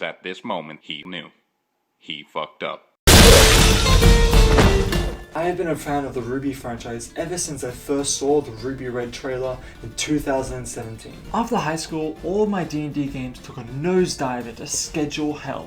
was at this moment he knew. He fucked up. I have been a fan of the RWBY franchise ever since I first saw the RWBY Red trailer in 2017. After high school, all of my D&D games took a nosedive into schedule hell.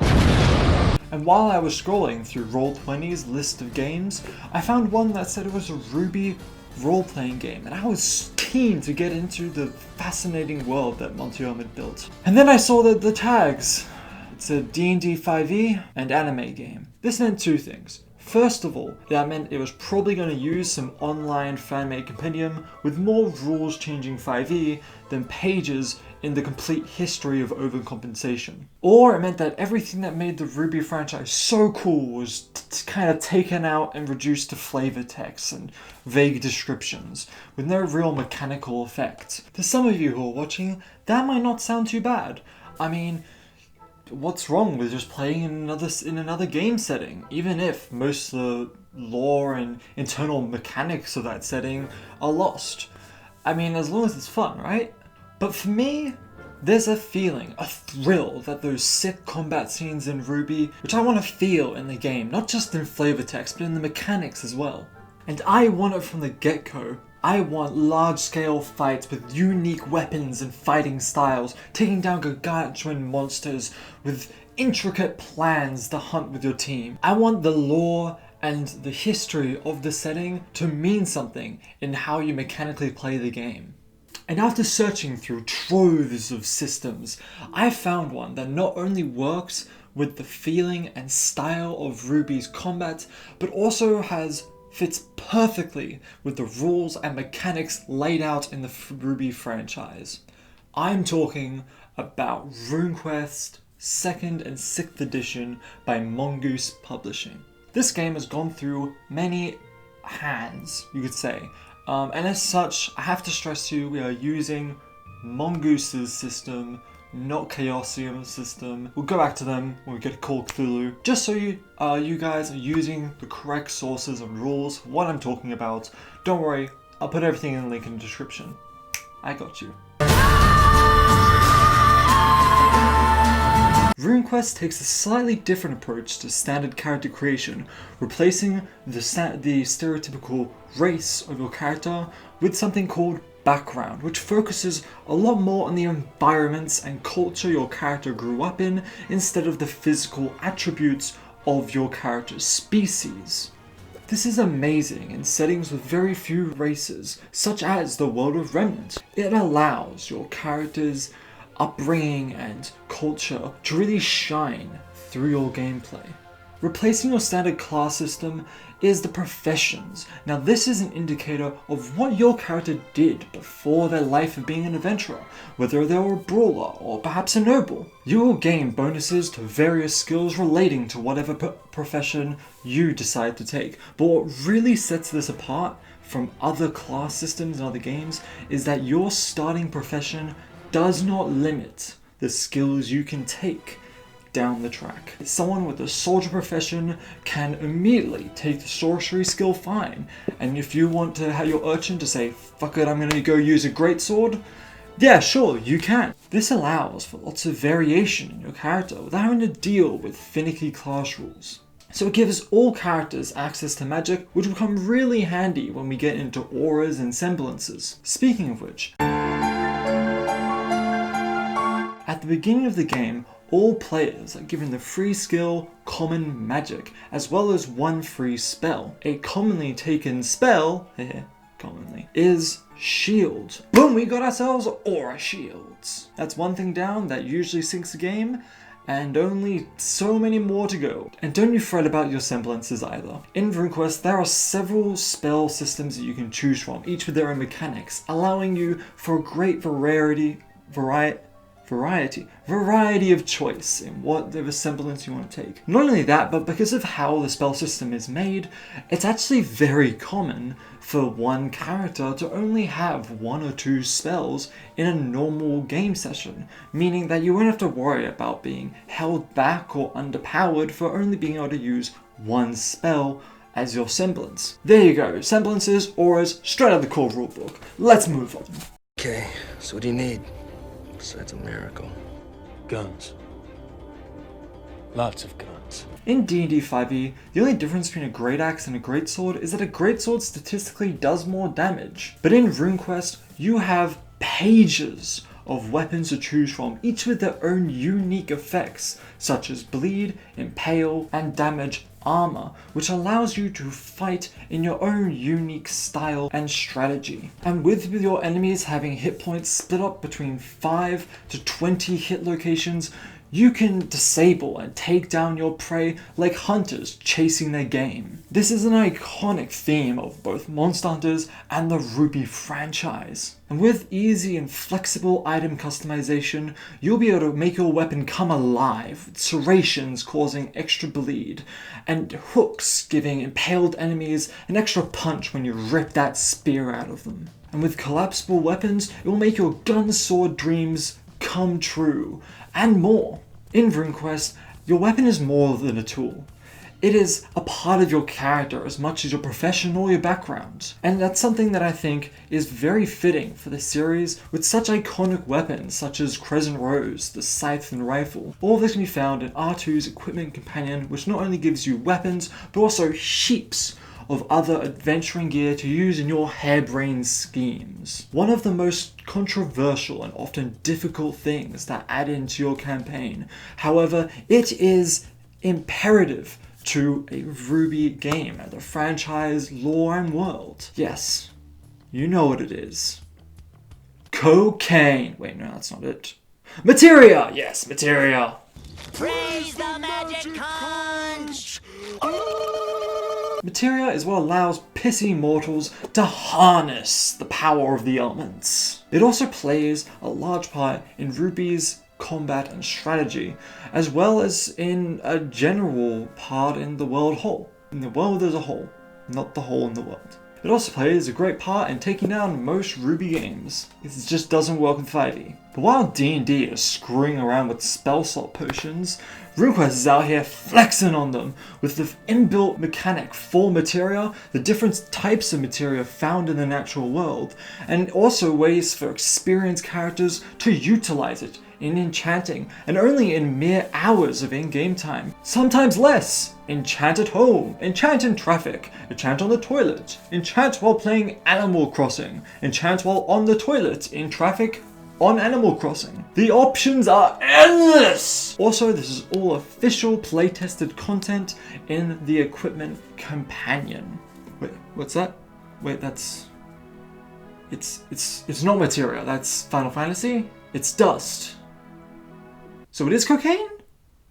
And while I was scrolling through Roll20's list of games, I found one that said it was a RWBY role-playing game, and I was keen to get into the fascinating world that Montiel had built. And then I saw the tags. It's a D&D 5e and anime game. This meant two things. First of all, that meant it was probably going to use some online fan-made compendium with more rules-changing 5e than pages in the complete history of overcompensation. Or it meant that everything that made the RWBY franchise so cool was kind of taken out and reduced to flavor text and vague descriptions, with no real mechanical effect. To some of you who are watching, that might not sound too bad. I mean, what's wrong with just playing in another game setting, even if most of the lore and internal mechanics of that setting are lost? I mean, as long as it's fun, right? But for me, there's a feeling, a thrill that those sick combat scenes in RWBY, which I want to feel in the game, not just in flavor text, but in the mechanics as well. And I want it from the get-go. I want large-scale fights with unique weapons and fighting styles, taking down gargantuan monsters with intricate plans to hunt with your team. I want the lore and the history of the setting to mean something in how you mechanically play the game. And after searching through troves of systems, I found one that not only works with the feeling and style of RWBY's combat, but also fits perfectly with the rules and mechanics laid out in the RWBY franchise. I'm talking about RuneQuest 2nd and 6th edition by Mongoose Publishing. This game has gone through many hands, you could say, and as such, I have to stress to you, we are using Mongoose's system, not Chaosium's system. We'll go back to them when we get to Call of Cthulhu, just so you guys are using the correct sources and rules, what I'm talking about. Don't worry, I'll put everything in the link in the description. I got you. RuneQuest takes a slightly different approach to standard character creation, replacing the stereotypical race of your character with something called background, which focuses a lot more on the environments and culture your character grew up in instead of the physical attributes of your character's species. This is amazing in settings with very few races, such as the world of Remnant. It allows your character's upbringing and culture to really shine through your gameplay. Replacing your standard class system is the professions. Now this is an indicator of what your character did before their life of being an adventurer, whether they were a brawler or perhaps a noble. You will gain bonuses to various skills relating to whatever profession you decide to take, but what really sets this apart from other class systems in other games is that your starting profession does not limit the skills you can take down the track. Someone with a soldier profession can immediately take the sorcery skill fine, and if you want to have your urchin to say, fuck it, I'm gonna go use a greatsword, yeah, sure, you can. This allows for lots of variation in your character without having to deal with finicky class rules. So it gives all characters access to magic, which will come really handy when we get into auras and semblances. Speaking of which, at the beginning of the game, all players are given the free skill Common Magic, as well as one free spell. A commonly taken spell, is Shield. Boom, we got ourselves Aura Shields. That's one thing down that usually sinks the game, and only so many more to go. And don't you fret about your semblances either. In RuneQuest, there are several spell systems that you can choose from, each with their own mechanics, allowing you for a great variety of choice in whatever semblance you want to take. Not only that, but because of how the spell system is made, it's actually very common for one character to only have one or two spells in a normal game session, meaning that you won't have to worry about being held back or underpowered for only being able to use one spell as your semblance. There you go, semblances, auras, straight out of the core rulebook. Let's move on. Okay, so what do you need? Besides a miracle. Guns. Lots of guns. In D&D 5e, the only difference between a great axe and a greatsword is that a greatsword statistically does more damage. But in RuneQuest, you have pages of weapons to choose from, each with their own unique effects, such as bleed, impale, and damage armor, which allows you to fight in your own unique style and strategy. And with your enemies having hit points split up between 5 to 20 hit locations, you can disable and take down your prey like hunters chasing their game. This is an iconic theme of both Monster Hunters and the RWBY franchise. And with easy and flexible item customization, you'll be able to make your weapon come alive, with serrations causing extra bleed, and hooks giving impaled enemies an extra punch when you rip that spear out of them. And with collapsible weapons, it will make your gun sword dreams come true, and more. In RuneQuest, your weapon is more than a tool. It is a part of your character as much as your profession or your background. And that's something that I think is very fitting for the series with such iconic weapons such as Crescent Rose, the Scythe and Rifle. All of this can be found in R2's Equipment Companion, which not only gives you weapons, but also heaps of other adventuring gear to use in your harebrained schemes. One of the most controversial and often difficult things that add into your campaign. However, it is imperative to a RWBY game and the franchise lore and world. Yes, you know what it is. Cocaine. Wait, no, that's not it. Materia! Yes, materia. Praise the magic conch! Materia is what allows pissy mortals to harness the power of the elements. It also plays a large part in RWBY's combat and strategy, as well as in a general part in the world whole. In the world as a whole, not the hole in the world. It also plays a great part in taking down most RWBY games. It just doesn't work with 5e. But while D&D is screwing around with spell slot potions, RuneQuest is out here flexing on them with the inbuilt mechanic for materia, the different types of materia found in the natural world, and also ways for experienced characters to utilize it in enchanting, and only in mere hours of in-game time. Sometimes less. Enchant at home, enchant in traffic, enchant on the toilet, enchant while playing Animal Crossing, enchant while on the toilet, in traffic, on Animal Crossing. The options are endless! Also, this is all official playtested content in the Equipment Companion. Wait, what's that? Wait, that's... It's not materia, that's Final Fantasy? It's dust. So it is cocaine?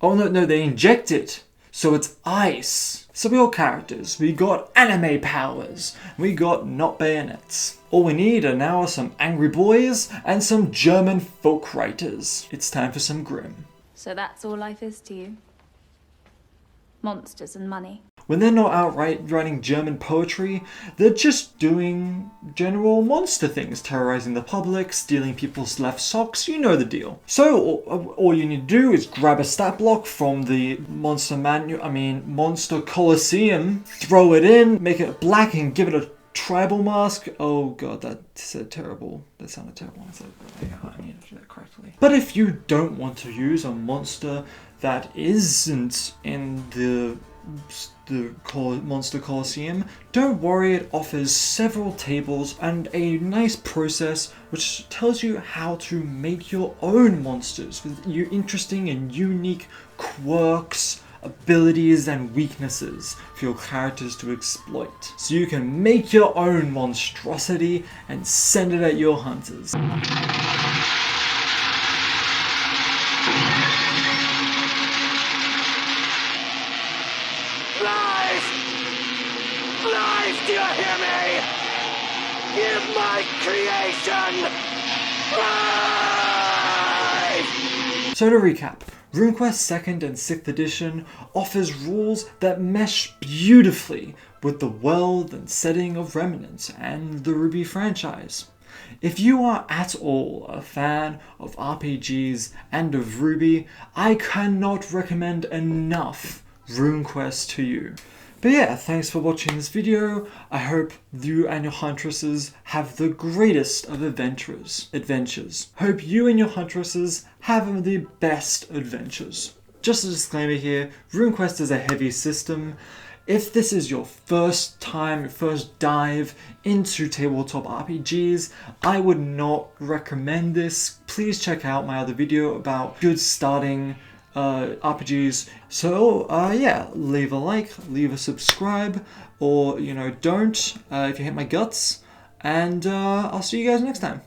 Oh no, they inject it. So it's ice. So we got characters, we got anime powers, we got not bayonets. All we need are now some angry boys and some German folk writers. It's time for some Grimm. So that's all life is to you? Monsters and money? When they're not outright writing German poetry, they're just doing general monster things, terrorizing the public, stealing people's left socks, you know the deal. So all you need to do is grab a stat block from the Monster Colosseum, throw it in, make it black and give it a tribal mask. Oh god, that sounded terrible. I said, I need to do that correctly. But if you don't want to use a monster that isn't in the Monster Colosseum, don't worry, it offers several tables and a nice process which tells you how to make your own monsters with your interesting and unique quirks, abilities and weaknesses for your characters to exploit. So you can make your own monstrosity and send it at your hunters. Life, do you hear me? Give my creation life! So to recap, RuneQuest 2nd and 6th edition offers rules that mesh beautifully with the world and setting of Remnant and the RWBY franchise. If you are at all a fan of RPGs and of RWBY, I cannot recommend enough RuneQuest to you. But yeah, thanks for watching this video. I hope you and your huntresses have the greatest of adventures. Hope you and your huntresses have the best adventures. just a disclaimer here, RuneQuest is a heavy system. If this is your first time, your first dive into tabletop RPGs, I would not recommend this. Please check out my other video about good starting RPGs. So yeah, leave a like, leave a subscribe, or don't if you hate my guts, and I'll see you guys next time.